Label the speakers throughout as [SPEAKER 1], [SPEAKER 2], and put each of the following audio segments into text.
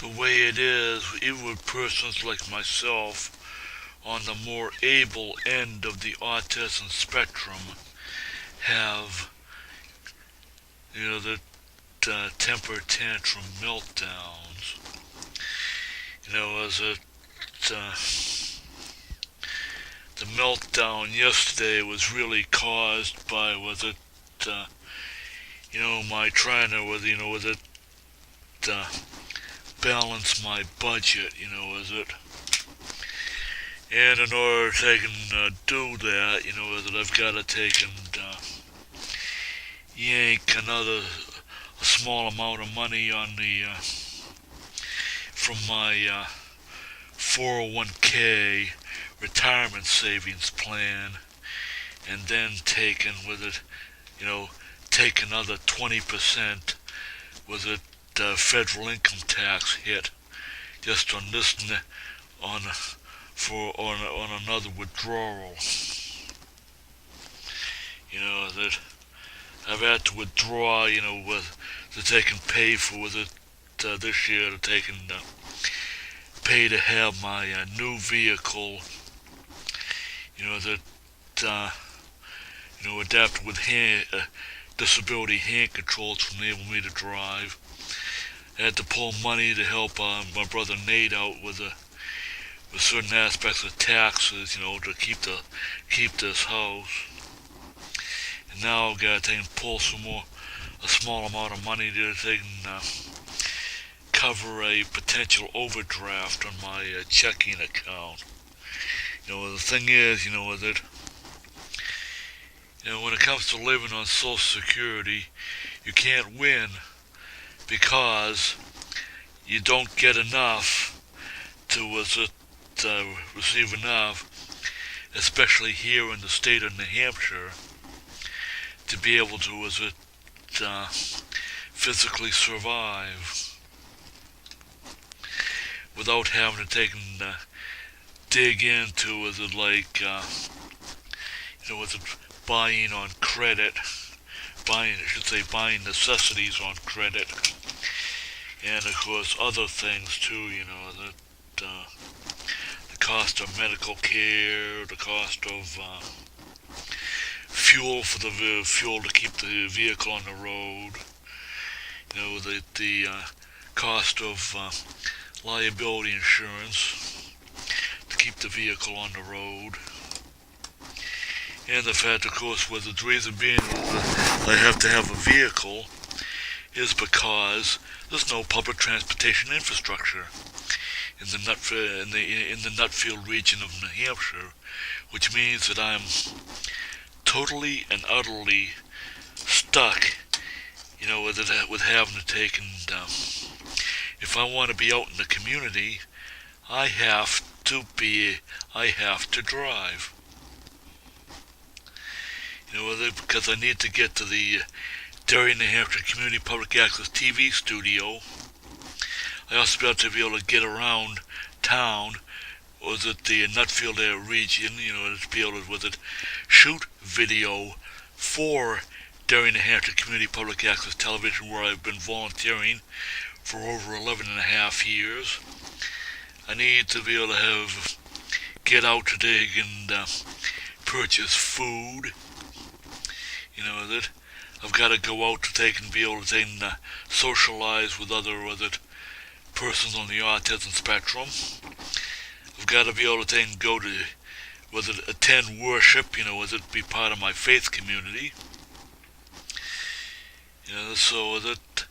[SPEAKER 1] the way it is, even with persons like myself on the more able end of the autism spectrum, have, the temper tantrum meltdowns. As uh, the meltdown yesterday was really caused by, uh, my trying to, uh, balance my budget, and in order to do that, I've got to take and yank a small amount of money on the from my 401k retirement savings plan, and then take another 20% federal income tax hit just on this on on another withdrawal. That I've had to withdraw. With to take and pay for this year to take and pay to have my new vehicle. That adapted with disability hand controls to enable me to drive. I had to pull money to help my brother Nate out with certain aspects of taxes, to keep this house. And now I've got to take and pull a small amount of money to take and cover a potential overdraft on my checking account. The thing is, that when it comes to living on Social Security, you can't win because you don't get enough to receive enough, especially here in the state of New Hampshire, to be able to physically survive without having to take and dig into buying on credit, buying necessities on credit, and of course other things too. The cost of medical care, the cost of fuel to keep the vehicle on the road. The cost of liability insurance to keep the vehicle on the road. And the fact, of course, with the reason being that I have to have a vehicle is because there's no public transportation infrastructure in the Nutfield region of New Hampshire, which means that I'm totally and utterly stuck, with having to take and if I want to be out in the community, I have to drive. Because I need to get to the Derry, New Hampshire Community Public Access TV studio. I also got to be able to get around town, the Nutfield region, to be able to shoot video for Derry, New Hampshire Community Public Access Television, where I've been volunteering for over 11 and a half years. I need to be able to get out to dig and purchase food. That I've got to go out to take and be able to socialize with other persons on the autism spectrum. I've got to be able to go to attend worship, be part of my faith community. So that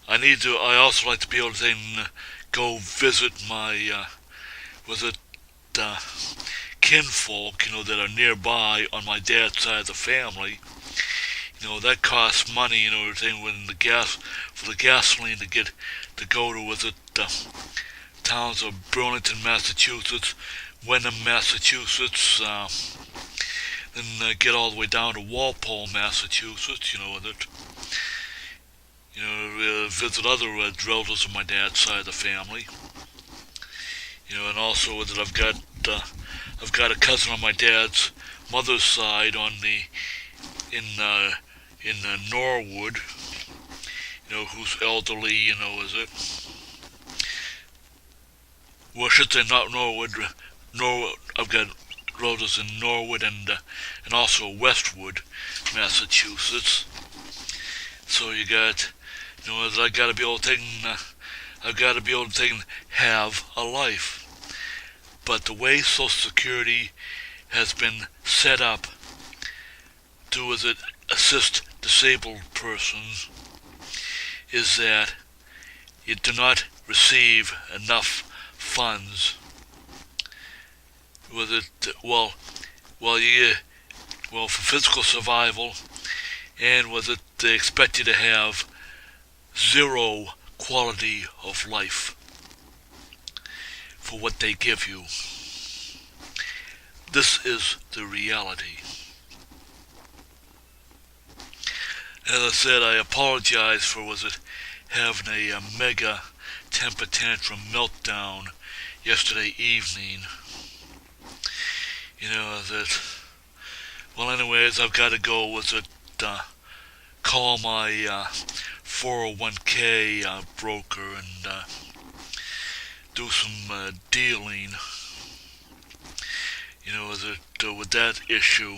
[SPEAKER 1] I also like to be able to go visit my kinfolk, that are nearby on my dad's side of the family. That costs money, when for the gasoline to go to towns of Burlington, Massachusetts, Wenham, Massachusetts, then get all the way down to Walpole, Massachusetts, visit other relatives of my dad's side of the family. And also that I've got a cousin on my dad's mother's side in Norwood, who's elderly, Well, I should say not Norwood. I've got relatives in Norwood and also Westwood, Massachusetts. So you got, I gotta be able to have a life. But the way Social Security has been set up to assist disabled persons is that you do not receive enough funds. With it, for physical survival, and was it they expect you to have zero quality of life for what they give you. This is the reality. As I said, I apologize for having a mega temper tantrum meltdown yesterday evening. Anyways, I've got to go call my 401k broker and do some dealing, with that issue.